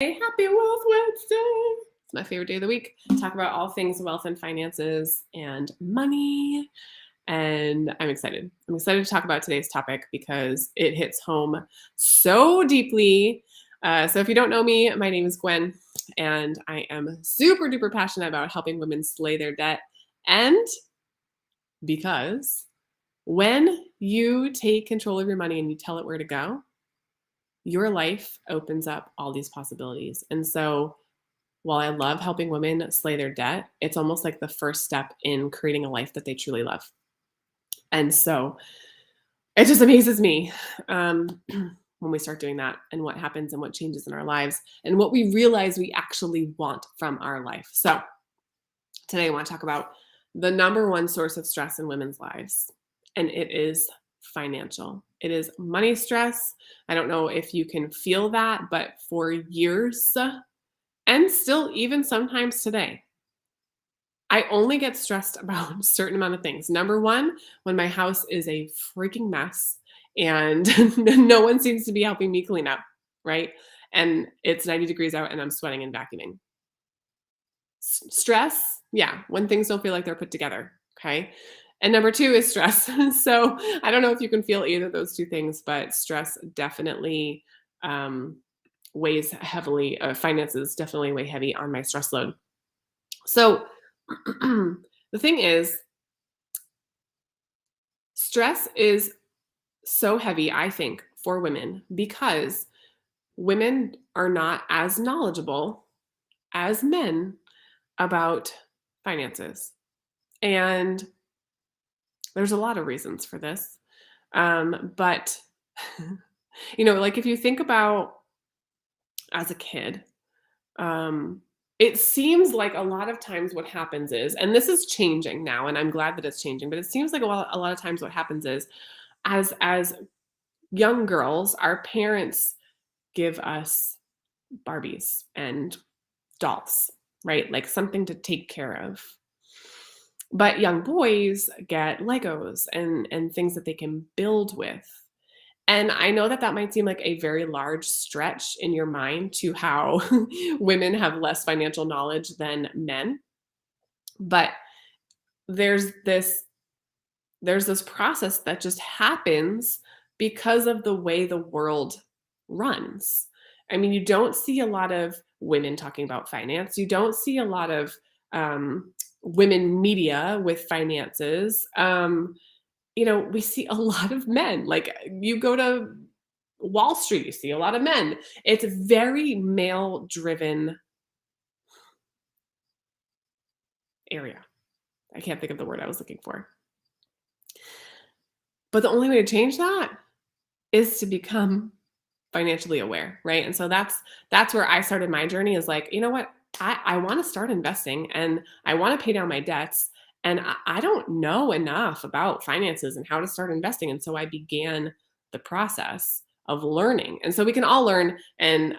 Happy Wealth Wednesday. It's my favorite day of the week. Talk about all things wealth and finances and money. And I'm excited. I'm excited to talk about today's topic because it hits home so deeply. So if you don't know me, my name is Gwen, and I am super duper passionate about helping women slay their debt. And because when you take control of your money and you tell it where to go, your life opens up all these possibilities. And so while I love helping women slay their debt, it's almost like the first step in creating a life that they truly love. And so it just amazes me when we start doing that and what happens and what changes in our lives and what we realize we actually want from our life. So today I want to talk about the number one source of stress in women's lives, and it is financial. It is money stress. I don't know if you can feel that, but for years and still even sometimes today, I only get stressed about a certain amount of things. Number one, when my house is a freaking mess and no one seems to be helping me clean up, right? And it's 90 degrees out and I'm sweating and vacuuming. Stress, yeah, when things don't feel like they're put together, okay? And number two is stress. So I don't know if you can feel either of those two things, but stress definitely weighs heavily. Finances definitely weigh heavy on my stress load. So the thing is, stress is so heavy, I think, for women because women are not as knowledgeable as men about finances. And there's a lot of reasons for this. But, like if you think about as a kid, it seems like a lot of times what happens is, and this is changing now, and I'm glad that it's changing, but it seems like a lot of times what happens is as young girls, our parents give us Barbies and dolls, right? Like something to take care of. But young boys get Legos and things that they can build with. And I know that that might seem like a very large stretch in your mind to how women have less financial knowledge than men. But there's this there's this process that just happens because of the way the world runs. I mean, you don't see a lot of women talking about finance. You don't see a lot of women media with finances. We see a lot of men. Like you go to Wall Street, you see a lot of men. It's a very male driven area. I can't think of the word I was looking for. But the only way to change that is to become financially aware, right? And so that's where I started my journey is like, you know what? I want to start investing and I want to pay down my debts. And I don't know enough about finances and how to start investing. And so I began the process of learning. And so we can all learn. And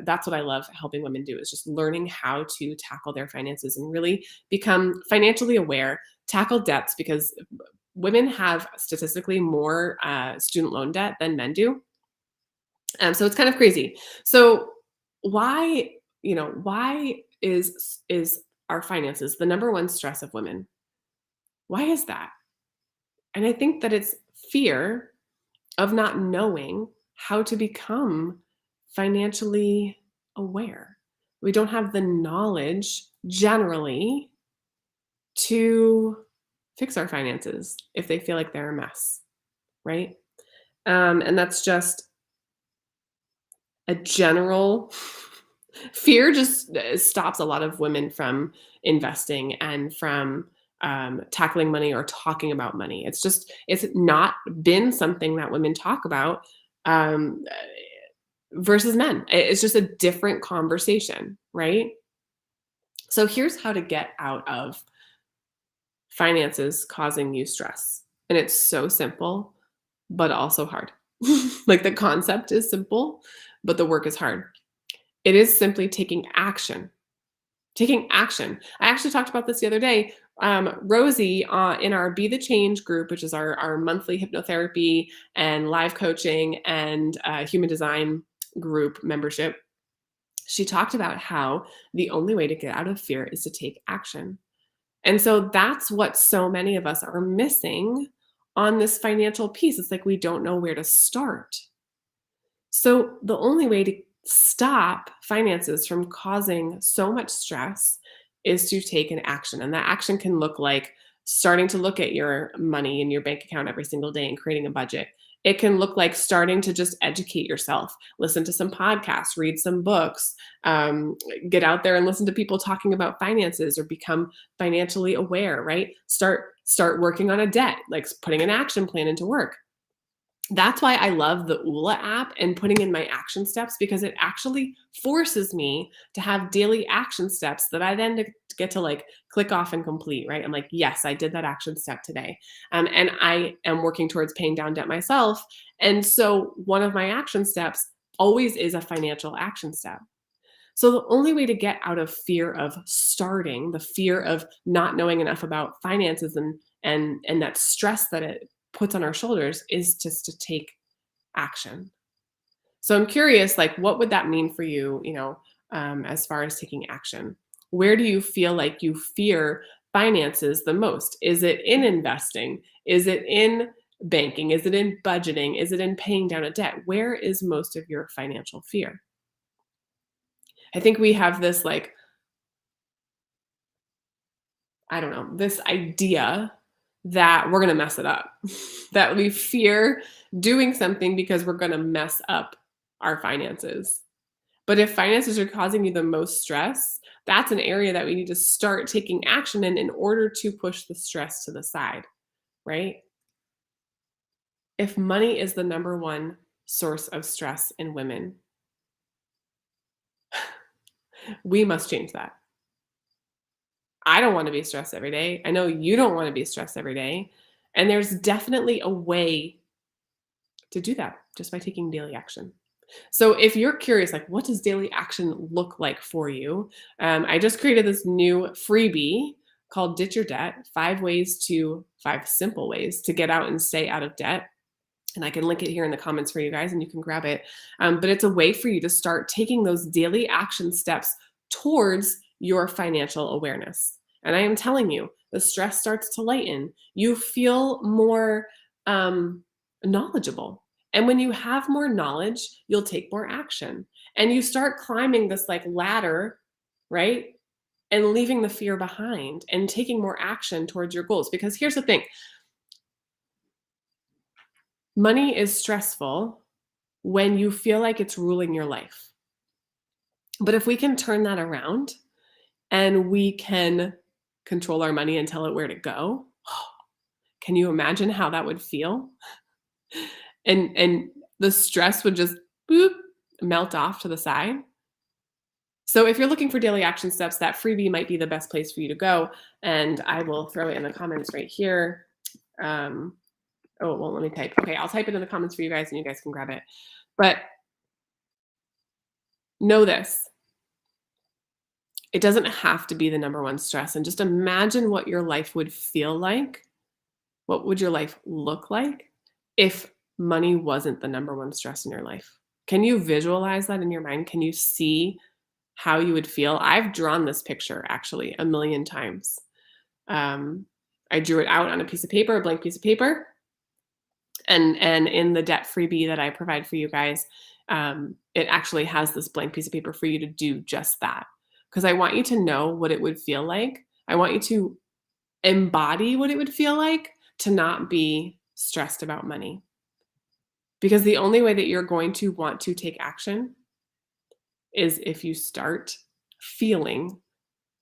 that's what I love helping women do is just learning how to tackle their finances and really become financially aware, tackle debts because women have statistically more student loan debt than men do. So it's kind of crazy. So why is our finances the number one stress of women? Why is that? And I think that it's fear of not knowing how to become financially aware. We don't have the knowledge generally to fix our finances if they feel like they're a mess, right? And that's just a general fear just stops a lot of women from investing and from tackling money or talking about money. It's not been something that women talk about um, versus men. It's just a different conversation, right? So here's how to get out of finances causing you stress. And it's so simple, but also hard. Like the concept is simple, but the work is hard. It is simply taking action. Taking action. I actually talked about this the other day. Rosie in our Be the Change group, which is our monthly hypnotherapy and live coaching and human design group membership, She talked about how the only way to get out of fear is to take action. And so that's what so many of us are missing on this financial piece. It's like we don't know where to start. So the only way to stop finances from causing so much stress is to take an action. And that action can look like starting to look at your money in your bank account every single day and creating a budget. It can look like starting to just educate yourself, listen to some podcasts, read some books, get out there and listen to people talking about finances or become financially aware, right? Start working on a debt, like putting an action plan into work. That's why I love the Oola app and putting in my action steps, because it actually forces me to have daily action steps that I then get to like click off and complete, right? I'm like, yes, I did that action step today. And I am working towards paying down debt myself. And so one of my action steps always is a financial action step. So the only way to get out of fear of starting, the fear of not knowing enough about finances and that stress that it puts on our shoulders, is just to take action. So I'm curious, like, what would that mean for you, as far as taking action? Where do you feel like you fear finances the most? Is it in investing? Is it in banking? Is it in budgeting? Is it in paying down a debt? Where is most of your financial fear? I think we have this, like, I don't know, this idea that we're going to mess it up, that we fear doing something because we're going to mess up our finances. But if finances are causing you the most stress, that's an area that we need to start taking action in order to push the stress to the side, right? If money is the number one source of stress in women, we must change that. I don't want to be stressed every day. I know you don't want to be stressed every day. And there's definitely a way to do that just by taking daily action. So if you're curious, like, what does daily action look like for you? I just created this new freebie called Ditch Your Debt, 5 simple ways to get out and stay out of debt. And I can link it here in the comments for you guys and you can grab it. But it's a way for you to start taking those daily action steps towards your financial awareness. And I am telling you, the stress starts to lighten. You feel more knowledgeable. And when you have more knowledge, you'll take more action. And you start climbing this like ladder, right? And leaving the fear behind and taking more action towards your goals. Because here's the thing, money is stressful when you feel like it's ruling your life. But if we can turn that around and we can control our money and tell it where to go, can you imagine how that would feel? And the stress would just boop, melt off to the side. So if you're looking for daily action steps, that freebie might be the best place for you to go. And I will throw it in the comments right here. Let me type. Okay, I'll type it in the comments for you guys and you guys can grab it. But know this, it doesn't have to be the number one stress. And just imagine what your life would feel like. What would your life look like if money wasn't the number one stress in your life? Can you visualize that in your mind? Can you see how you would feel? I've drawn this picture actually a million times. I drew it out on a piece of paper, a blank piece of paper. And in the debt freebie that I provide for you guys, it actually has this blank piece of paper for you to do just that. Because I want you to know what it would feel like. I want you to embody what it would feel like to not be stressed about money. Because the only way that you're going to want to take action is if you start feeling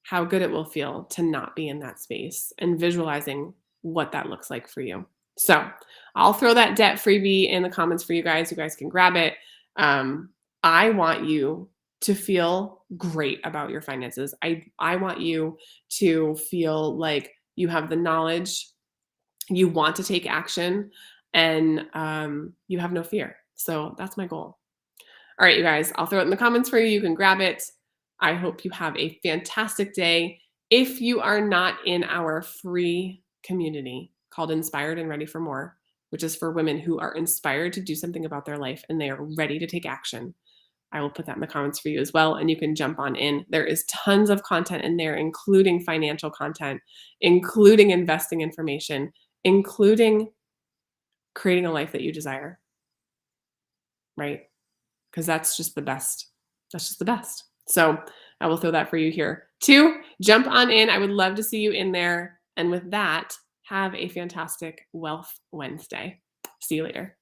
how good it will feel to not be in that space and visualizing what that looks like for you. So I'll throw that debt freebie in the comments for you guys. You guys can grab it. I want you to feel great about your finances. I want you to feel like you have the knowledge, you want to take action, and you have no fear. So that's my goal. All right, you guys, I'll throw it in the comments for you. You can grab it. I hope you have a fantastic day. If you are not in our free community called Inspired and Ready for More, which is for women who are inspired to do something about their life and they are ready to take action, I will put that in the comments for you as well, and you can jump on in. There is tons of content in there, including financial content, including investing information, including creating a life that you desire, right? Because that's just the best. That's just the best. So I will throw that for you here. 2, jump on in. I would love to see you in there. And with that, have a fantastic Wealth Wednesday. See you later.